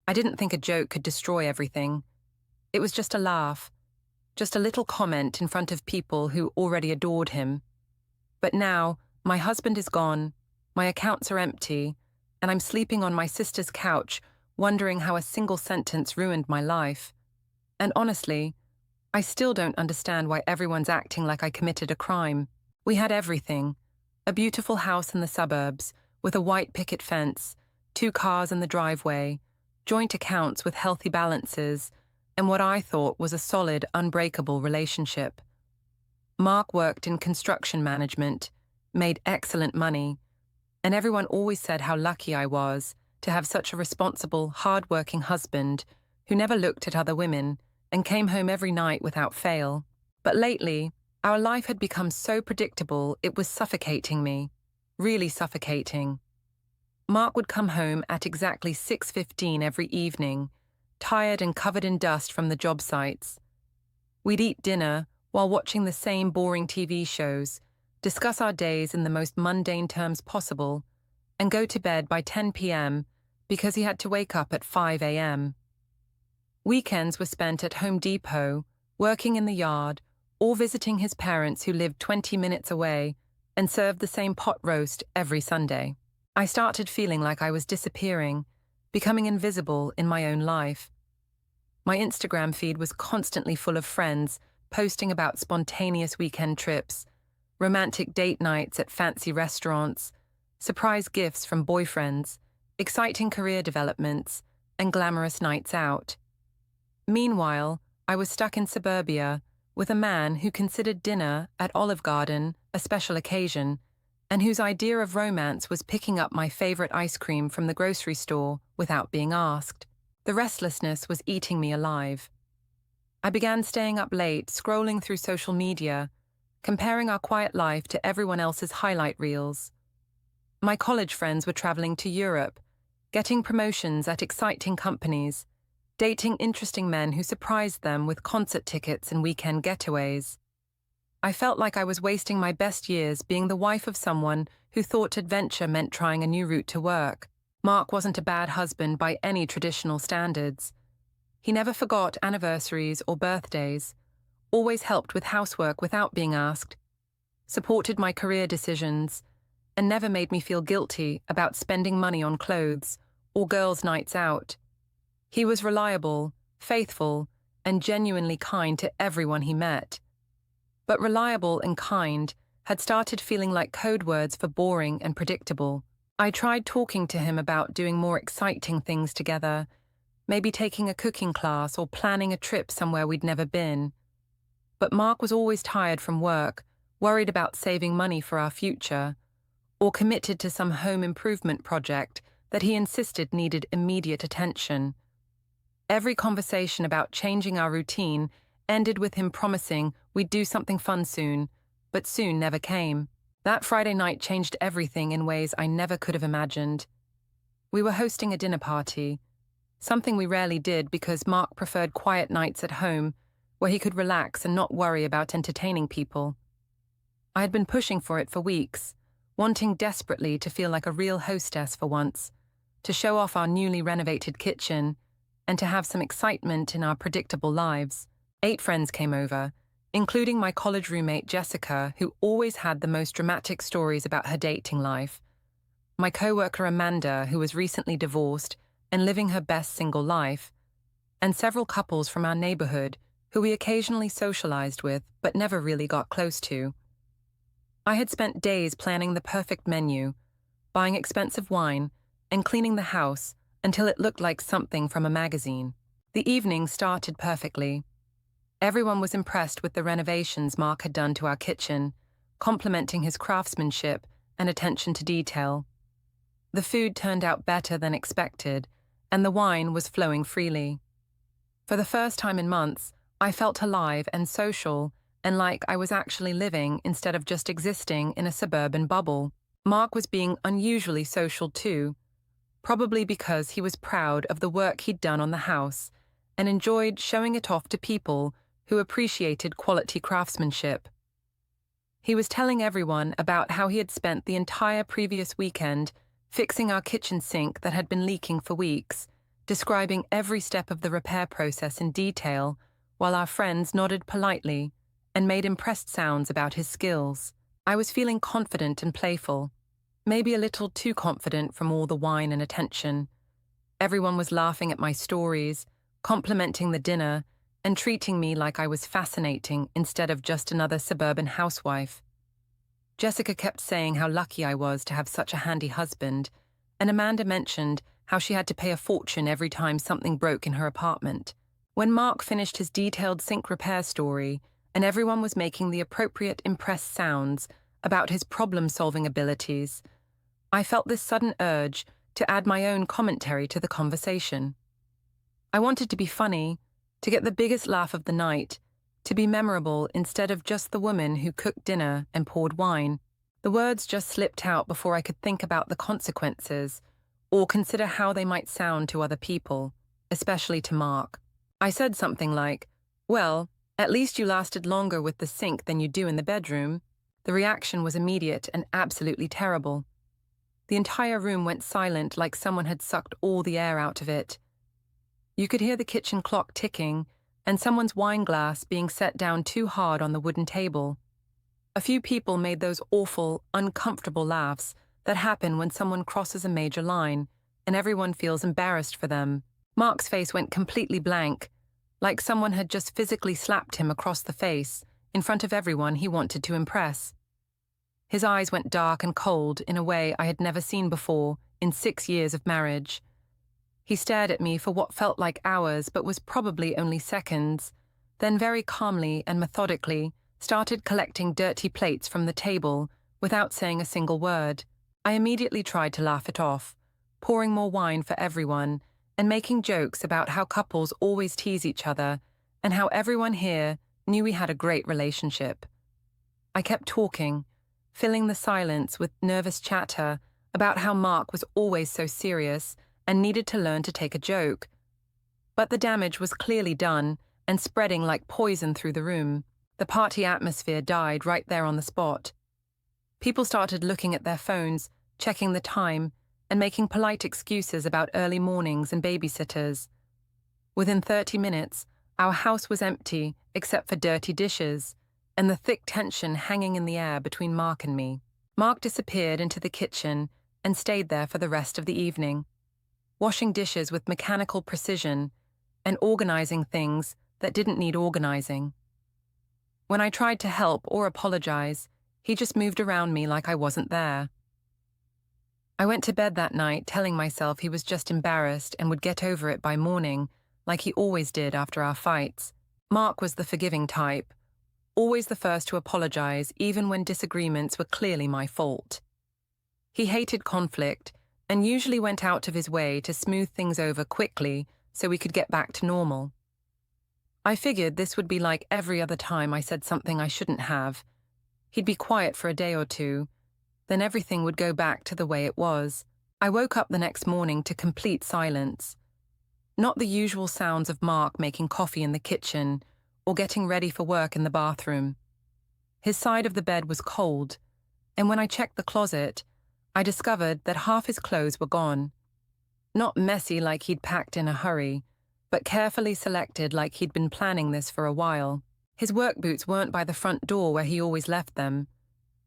I didn't think a joke could destroy everything. It was just a laugh, just a little comment in front of people who already adored him. But now, my husband is gone, my accounts are empty, and I'm sleeping on my sister's couch, wondering how a single sentence ruined my life. And honestly, I still don't understand why everyone's acting like I committed a crime. We had everything: a beautiful house in the suburbs, with a white picket fence, 2 cars in the driveway, joint accounts with healthy balances, and what I thought was a solid, unbreakable relationship. Mark worked in construction management, made excellent money, and everyone always said how lucky I was to have such a responsible, hard-working husband who never looked at other women and came home every night without fail. But lately, our life had become so predictable it was suffocating me, really suffocating. Mark would come home at exactly 6:15 every evening, tired and covered in dust from the job sites. We'd eat dinner while watching the same boring TV shows, discuss our days in the most mundane terms possible, and go to bed by 10 p.m. because he had to wake up at 5 a.m. Weekends were spent at Home Depot, working in the yard, or visiting his parents who lived 20 minutes away and served the same pot roast every Sunday. I started feeling like I was disappearing, becoming invisible in my own life. My Instagram feed was constantly full of friends posting about spontaneous weekend trips, romantic date nights at fancy restaurants, surprise gifts from boyfriends, exciting career developments, and glamorous nights out. Meanwhile, I was stuck in suburbia with a man who considered dinner at Olive Garden a special occasion, and whose idea of romance was picking up my favorite ice cream from the grocery store without being asked. The restlessness was eating me alive. I began staying up late, scrolling through social media, comparing our quiet life to everyone else's highlight reels. My college friends were traveling to Europe, getting promotions at exciting companies, dating interesting men who surprised them with concert tickets and weekend getaways. I felt like I was wasting my best years being the wife of someone who thought adventure meant trying a new route to work. Mark wasn't a bad husband by any traditional standards. He never forgot anniversaries or birthdays, always helped with housework without being asked, supported my career decisions, and never made me feel guilty about spending money on clothes or girls' nights out. He was reliable, faithful, and genuinely kind to everyone he met. But reliable and kind had started feeling like code words for boring and predictable. I tried talking to him about doing more exciting things together, maybe taking a cooking class or planning a trip somewhere we'd never been. But Mark was always tired from work, worried about saving money for our future, or committed to some home improvement project that he insisted needed immediate attention. Every conversation about changing our routine ended with him promising we'd do something fun soon, but soon never came. That Friday night changed everything in ways I never could have imagined. We were hosting a dinner party, something we rarely did because Mark preferred quiet nights at home where he could relax and not worry about entertaining people. I had been pushing for it for weeks, wanting desperately to feel like a real hostess for once, to show off our newly renovated kitchen, and to have some excitement in our predictable lives. 8 friends came over, including my college roommate Jessica, who always had the most dramatic stories about her dating life, my coworker Amanda, who was recently divorced and living her best single life, and several couples from our neighborhood who we occasionally socialized with but never really got close to. I had spent days planning the perfect menu, buying expensive wine, and cleaning the house until it looked like something from a magazine. The evening started perfectly. Everyone was impressed with the renovations Mark had done to our kitchen, complimenting his craftsmanship and attention to detail. The food turned out better than expected, and the wine was flowing freely. For the first time in months, I felt alive and social, and like I was actually living instead of just existing in a suburban bubble. Mark was being unusually social too, probably because he was proud of the work he'd done on the house and enjoyed showing it off to people who appreciated quality craftsmanship. He was telling everyone about how he had spent the entire previous weekend fixing our kitchen sink that had been leaking for weeks, describing every step of the repair process in detail, while our friends nodded politely and made impressed sounds about his skills. I was feeling confident and playful, maybe a little too confident from all the wine and attention. Everyone was laughing at my stories, complimenting the dinner, and treating me like I was fascinating instead of just another suburban housewife. Jessica kept saying how lucky I was to have such a handy husband, and Amanda mentioned how she had to pay a fortune every time something broke in her apartment. When Mark finished his detailed sink repair story, and everyone was making the appropriate impressed sounds about his problem-solving abilities, I felt this sudden urge to add my own commentary to the conversation. I wanted to be funny, to get the biggest laugh of the night, to be memorable instead of just the woman who cooked dinner and poured wine. The words just slipped out before I could think about the consequences or consider how they might sound to other people, especially to Mark. I said something like, "Well, at least you lasted longer with the sink than you do in the bedroom." The reaction was immediate and absolutely terrible. The entire room went silent like someone had sucked all the air out of it. You could hear the kitchen clock ticking and someone's wine glass being set down too hard on the wooden table. A few people made those awful, uncomfortable laughs that happen when someone crosses a major line and everyone feels embarrassed for them. Mark's face went completely blank, like someone had just physically slapped him across the face in front of everyone he wanted to impress. His eyes went dark and cold in a way I had never seen before in 6 years of marriage. He stared at me for what felt like hours but was probably only seconds, then very calmly and methodically started collecting dirty plates from the table without saying a single word. I immediately tried to laugh it off, pouring more wine for everyone and making jokes about how couples always tease each other and how everyone here knew we had a great relationship. I kept talking, filling the silence with nervous chatter about how Mark was always so serious and needed to learn to take a joke. But the damage was clearly done and spreading like poison through the room. The party atmosphere died right there on the spot. People started looking at their phones, checking the time, and making polite excuses about early mornings and babysitters. Within 30 minutes, our house was empty except for dirty dishes and the thick tension hanging in the air between Mark and me. Mark disappeared into the kitchen and stayed there for the rest of the evening, washing dishes with mechanical precision and organizing things that didn't need organizing. When I tried to help or apologize, he just moved around me like I wasn't there. I went to bed that night telling myself he was just embarrassed and would get over it by morning, like he always did after our fights. Mark was the forgiving type, always the first to apologize even when disagreements were clearly my fault. He hated conflict and usually went out of his way to smooth things over quickly so we could get back to normal. I figured this would be like every other time I said something I shouldn't have. He'd be quiet for a day or two, then everything would go back to the way it was. I woke up the next morning to complete silence. Not the usual sounds of Mark making coffee in the kitchen or getting ready for work in the bathroom. His side of the bed was cold, and when I checked the closet, I discovered that half his clothes were gone. Not messy like he'd packed in a hurry, but carefully selected like he'd been planning this for a while. His work boots weren't by the front door where he always left them.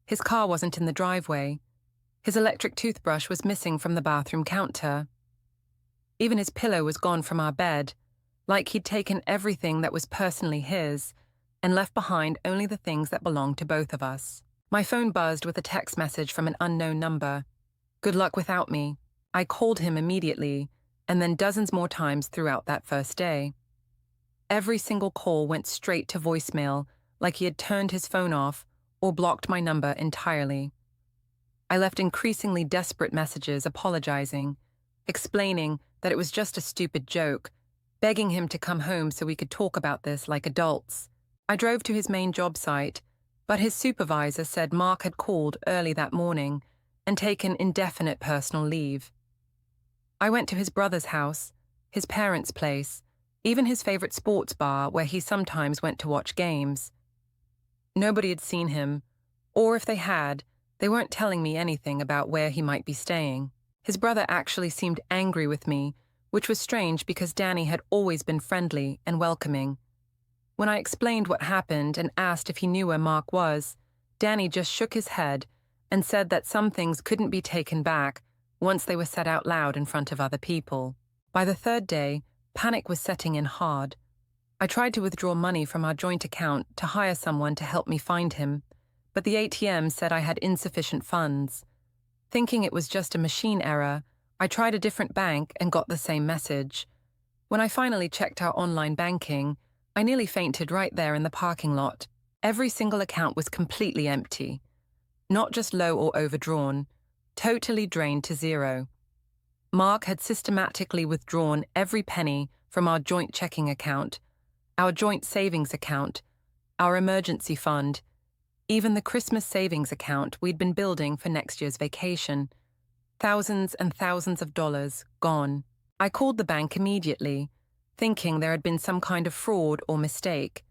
His car wasn't in the driveway. His electric toothbrush was missing from the bathroom counter. Even his pillow was gone from our bed, like he'd taken everything that was personally his and left behind only the things that belonged to both of us. My phone buzzed with a text message from an unknown number. Good luck without me. I called him immediately, and then dozens more times throughout that first day. Every single call went straight to voicemail, like he had turned his phone off or blocked my number entirely. I left increasingly desperate messages apologizing, explaining that it was just a stupid joke, begging him to come home so we could talk about this like adults. I drove to his main job site, but his supervisor said Mark had called early that morning and taken indefinite personal leave. I went to his brother's house, his parents' place, even his favorite sports bar where he sometimes went to watch games. Nobody had seen him, or if they had, they weren't telling me anything about where he might be staying. His brother actually seemed angry with me which was strange because Danny had always been friendly and welcoming. When I explained what happened and asked if he knew where Mark was, Danny just shook his head and said that some things couldn't be taken back once they were said out loud in front of other people. By the third day, panic was setting in hard. I tried to withdraw money from our joint account to hire someone to help me find him, but the ATM said I had insufficient funds. Thinking it was just a machine error, I tried a different bank and got the same message. When I finally checked our online banking, I nearly fainted right there in the parking lot. Every single account was completely empty. Not just low or overdrawn, totally drained to zero. Mark had systematically withdrawn every penny from our joint checking account, our joint savings account, our emergency fund, even the Christmas savings account we'd been building for next year's vacation. Thousands and thousands of dollars gone. I called the bank immediately, thinking there had been some kind of fraud or mistake.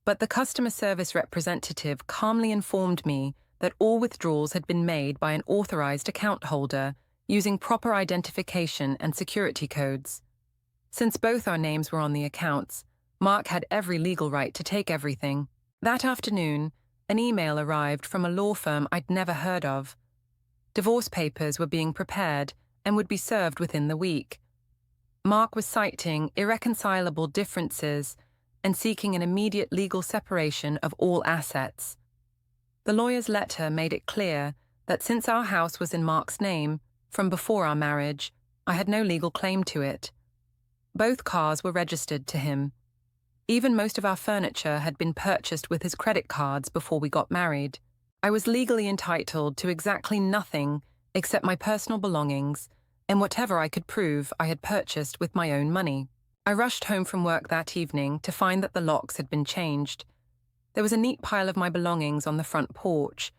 But the customer service representative calmly informed me that all withdrawals had been made by an authorized account holder using proper identification and security codes. Since both our names were on the accounts, Mark had every legal right to take everything. That afternoon, an email arrived from a law firm I'd never heard of. Divorce papers were being prepared and would be served within the week. Mark was citing irreconcilable differences and seeking an immediate legal separation of all assets. The lawyer's letter made it clear that since our house was in Mark's name, from before our marriage, I had no legal claim to it. Both cars were registered to him. Even most of our furniture had been purchased with his credit cards before we got married. I was legally entitled to exactly nothing except my personal belongings and whatever I could prove I had purchased with my own money. I rushed home from work that evening to find that the locks had been changed. There was a neat pile of my belongings on the front porch,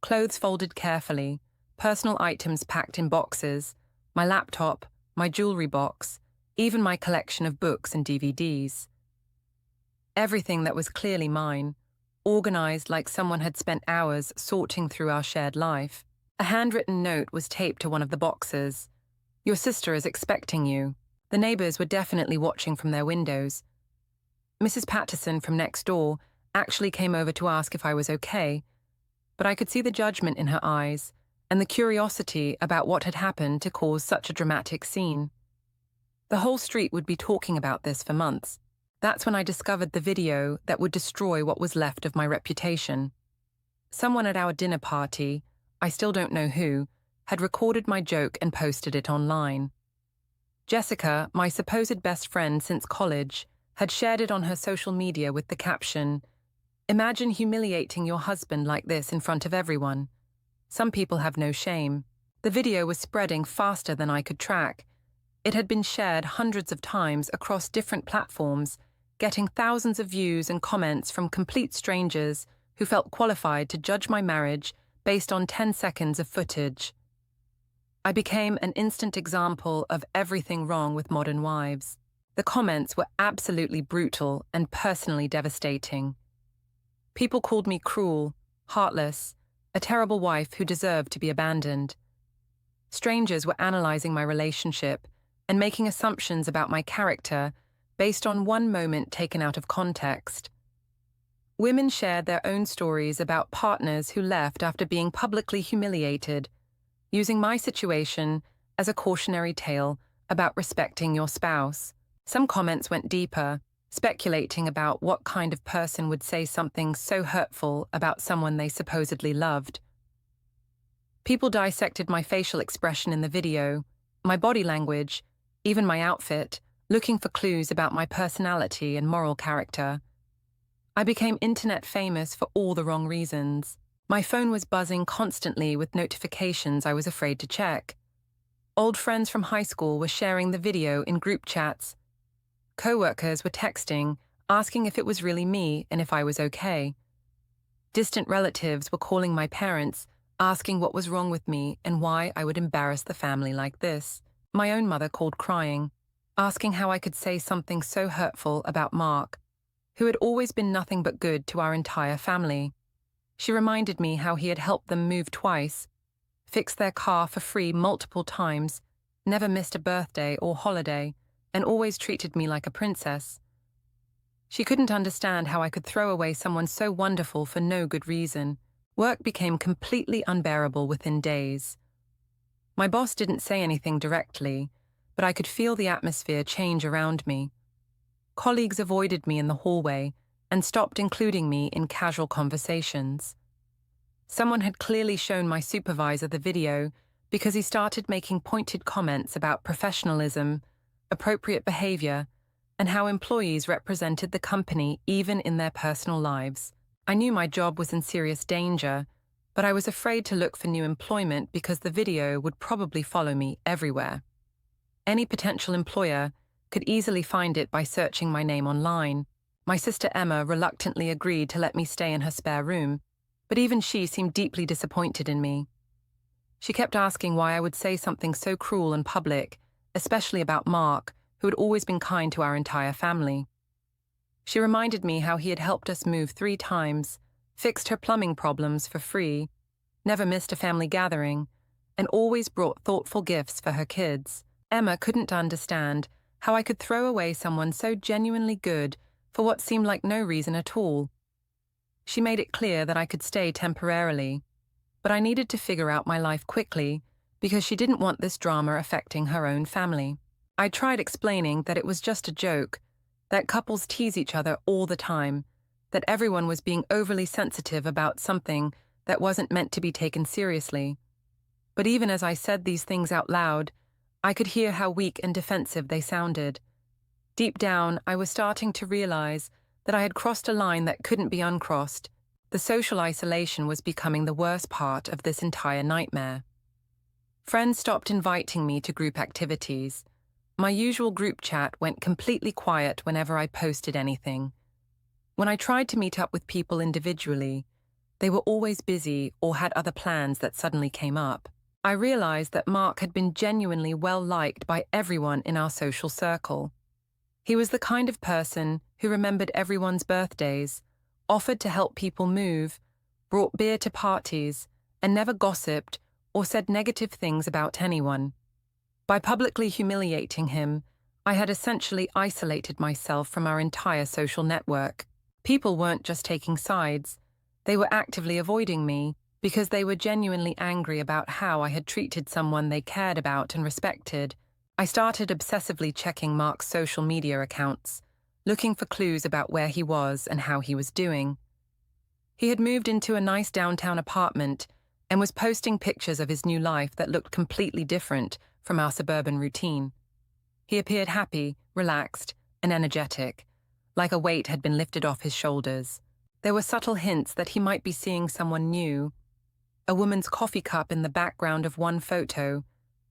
clothes folded carefully, personal items packed in boxes, my laptop, my jewelry box, even my collection of books and DVDs. Everything that was clearly mine, organized like someone had spent hours sorting through our shared life. A handwritten note was taped to one of the boxes. "Your sister is expecting you." The neighbors were definitely watching from their windows. Mrs. Patterson from next door actually came over to ask if I was okay, but I could see the judgment in her eyes and the curiosity about what had happened to cause such a dramatic scene. The whole street would be talking about this for months. That's when I discovered the video that would destroy what was left of my reputation. Someone at our dinner party, I still don't know who, had recorded my joke and posted it online. Jessica, my supposed best friend since college, had shared it on her social media with the caption, "Imagine humiliating your husband like this in front of everyone. Some people have no shame." The video was spreading faster than I could track. It had been shared hundreds of times across different platforms, getting thousands of views and comments from complete strangers who felt qualified to judge my marriage based on 10 seconds of footage. I became an instant example of everything wrong with modern wives. The comments were absolutely brutal and personally devastating. People called me cruel, heartless, a terrible wife who deserved to be abandoned. Strangers were analyzing my relationship and making assumptions about my character based on one moment taken out of context. Women shared their own stories about partners who left after being publicly humiliated, using my situation as a cautionary tale about respecting your spouse. Some comments went deeper, speculating about what kind of person would say something so hurtful about someone they supposedly loved. People dissected my facial expression in the video, my body language, even my outfit, looking for clues about my personality and moral character. I became internet famous for all the wrong reasons. My phone was buzzing constantly with notifications I was afraid to check. Old friends from high school were sharing the video in group chats. Co-workers were texting, asking if it was really me and if I was okay. Distant relatives were calling my parents, asking what was wrong with me and why I would embarrass the family like this. My own mother called crying, asking how I could say something so hurtful about Mark, who had always been nothing but good to our entire family. She reminded me how he had helped them move twice, fixed their car for free multiple times, never missed a birthday or holiday, and always treated me like a princess. She couldn't understand how I could throw away someone so wonderful for no good reason. Work became completely unbearable within days. My boss didn't say anything directly, but I could feel the atmosphere change around me. Colleagues avoided me in the hallway and stopped including me in casual conversations. Someone had clearly shown my supervisor the video because he started making pointed comments about professionalism, appropriate behavior, and how employees represented the company even in their personal lives. I knew my job was in serious danger, but I was afraid to look for new employment because the video would probably follow me everywhere. Any potential employer could easily find it by searching my name online. My sister Emma reluctantly agreed to let me stay in her spare room, but even she seemed deeply disappointed in me. She kept asking why I would say something so cruel in public, especially about Mark, who had always been kind to our entire family. She reminded me how he had helped us move 3 times, fixed her plumbing problems for free, never missed a family gathering, and always brought thoughtful gifts for her kids. Emma couldn't understand how I could throw away someone so genuinely good for what seemed like no reason at all. She made it clear that I could stay temporarily, but I needed to figure out my life quickly because she didn't want this drama affecting her own family. I tried explaining that it was just a joke, that couples tease each other all the time, that everyone was being overly sensitive about something that wasn't meant to be taken seriously. But even as I said these things out loud, I could hear how weak and defensive they sounded. Deep down, I was starting to realize that I had crossed a line that couldn't be uncrossed. The social isolation was becoming the worst part of this entire nightmare. Friends stopped inviting me to group activities. My usual group chat went completely quiet whenever I posted anything. When I tried to meet up with people individually, they were always busy or had other plans that suddenly came up. I realized that Mark had been genuinely well-liked by everyone in our social circle. He was the kind of person who remembered everyone's birthdays, offered to help people move, brought beer to parties, and never gossiped or said negative things about anyone. By publicly humiliating him, I had essentially isolated myself from our entire social network. People weren't just taking sides, they were actively avoiding me because they were genuinely angry about how I had treated someone they cared about and respected. I started obsessively checking Mark's social media accounts, looking for clues about where he was and how he was doing. He had moved into a nice downtown apartment and was posting pictures of his new life that looked completely different from our suburban routine. He appeared happy, relaxed, and energetic, like a weight had been lifted off his shoulders. There were subtle hints that he might be seeing someone new. A woman's coffee cup in the background of one photo,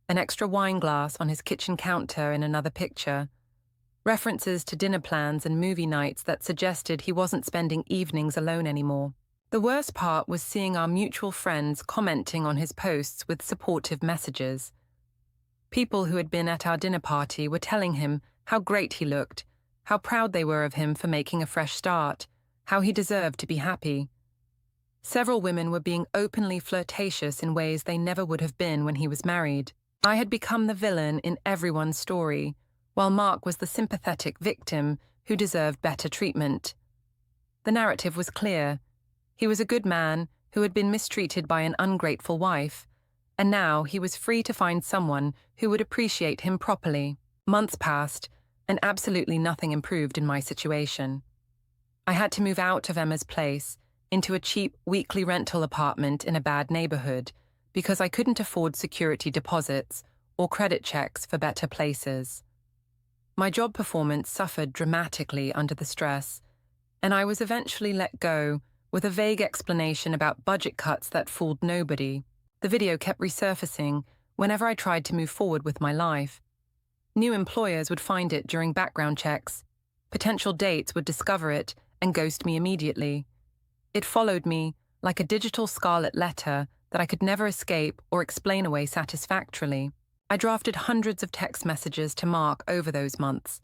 an extra wine glass on his kitchen counter in another picture, references to dinner plans and movie nights that suggested he wasn't spending evenings alone anymore. The worst part was seeing our mutual friends commenting on his posts with supportive messages. People who had been at our dinner party were telling him how great he looked, how proud they were of him for making a fresh start, how he deserved to be happy. Several women were being openly flirtatious in ways they never would have been when he was married. I had become the villain in everyone's story, while Mark was the sympathetic victim who deserved better treatment. The narrative was clear. He was a good man who had been mistreated by an ungrateful wife, and now he was free to find someone who would appreciate him properly. Months passed, and absolutely nothing improved in my situation. I had to move out of Emma's place into a cheap weekly rental apartment in a bad neighborhood because I couldn't afford security deposits or credit checks for better places. My job performance suffered dramatically under the stress, and I was eventually let go with a vague explanation about budget cuts that fooled nobody. The video kept resurfacing whenever I tried to move forward with my life. New employers would find it during background checks. Potential dates would discover it and ghost me immediately. It followed me like a digital scarlet letter that I could never escape or explain away satisfactorily. I drafted hundreds of text messages to Mark over those months.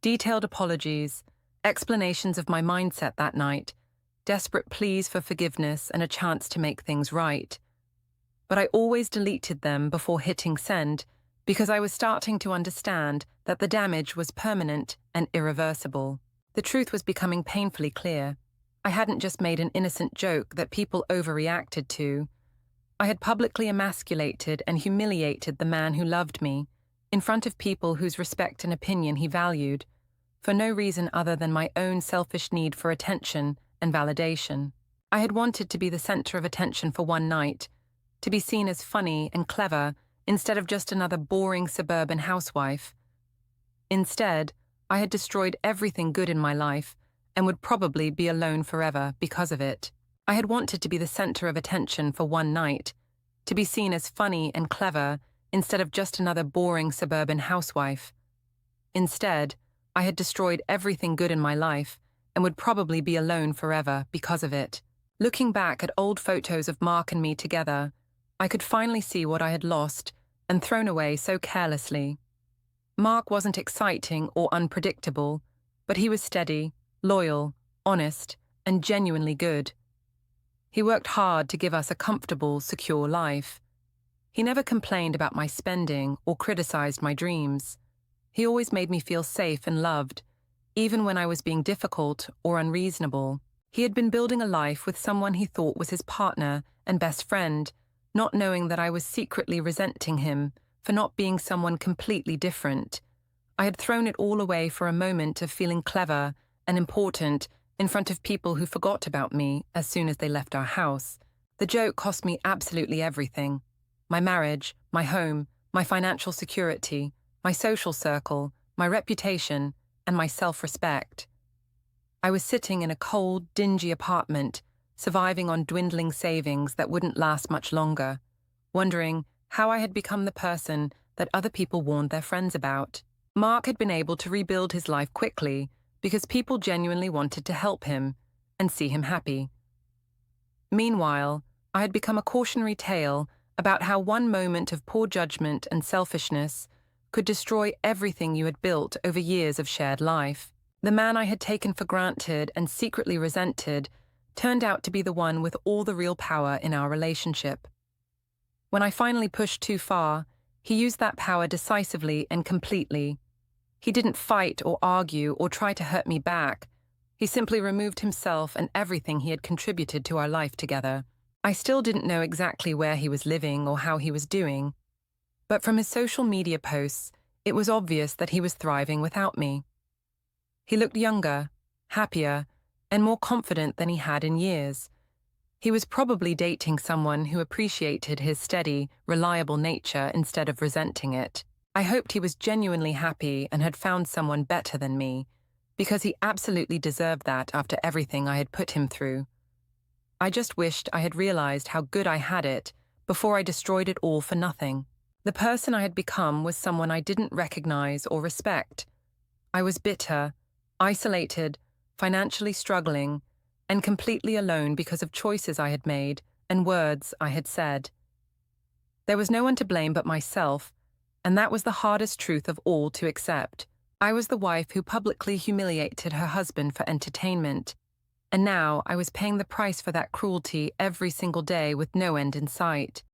Detailed apologies, explanations of my mindset that night, desperate pleas for forgiveness and a chance to make things right. But I always deleted them before hitting send because I was starting to understand that the damage was permanent and irreversible. The truth was becoming painfully clear. I hadn't just made an innocent joke that people overreacted to. I had publicly emasculated and humiliated the man who loved me, in front of people whose respect and opinion he valued, for no reason other than my own selfish need for attention and validation. I had wanted to be the center of attention for one night, to be seen as funny and clever instead of just another boring suburban housewife. Instead, I had destroyed everything good in my life and would probably be alone forever because of it. I had wanted to be the center of attention for one night, to be seen as funny and clever instead of just another boring suburban housewife. Instead, I had destroyed everything good in my life and would probably be alone forever because of it. Looking back at old photos of Mark and me together, I could finally see what I had lost and thrown away so carelessly. Mark wasn't exciting or unpredictable, but he was steady, loyal, honest, and genuinely good. He worked hard to give us a comfortable, secure life. He never complained about my spending or criticized my dreams. He always made me feel safe and loved, even when I was being difficult or unreasonable. He had been building a life with someone he thought was his partner and best friend, not knowing that I was secretly resenting him for not being someone completely different. I had thrown it all away for a moment of feeling clever and important in front of people who forgot about me as soon as they left our house. The joke cost me absolutely everything. My marriage, my home, my financial security, my social circle, my reputation, and my self-respect. I was sitting in a cold, dingy apartment, surviving on dwindling savings that wouldn't last much longer, wondering how I had become the person that other people warned their friends about. Mark had been able to rebuild his life quickly because people genuinely wanted to help him and see him happy. Meanwhile, I had become a cautionary tale about how one moment of poor judgment and selfishness could destroy everything you had built over years of shared life. The man I had taken for granted and secretly resented turned out to be the one with all the real power in our relationship. When I finally pushed too far, he used that power decisively and completely. He didn't fight or argue or try to hurt me back. He simply removed himself and everything he had contributed to our life together. I still didn't know exactly where he was living or how he was doing, but from his social media posts, it was obvious that he was thriving without me. He looked younger, happier, and more confident than he had in years. He was probably dating someone who appreciated his steady, reliable nature instead of resenting it. I hoped he was genuinely happy and had found someone better than me, because he absolutely deserved that after everything I had put him through. I just wished I had realized how good I had it before I destroyed it all for nothing. The person I had become was someone I didn't recognize or respect. I was bitter, isolated, financially struggling, and completely alone because of choices I had made and words I had said. There was no one to blame but myself, and that was the hardest truth of all to accept. I was the wife who publicly humiliated her husband for entertainment, and now I was paying the price for that cruelty every single day with no end in sight.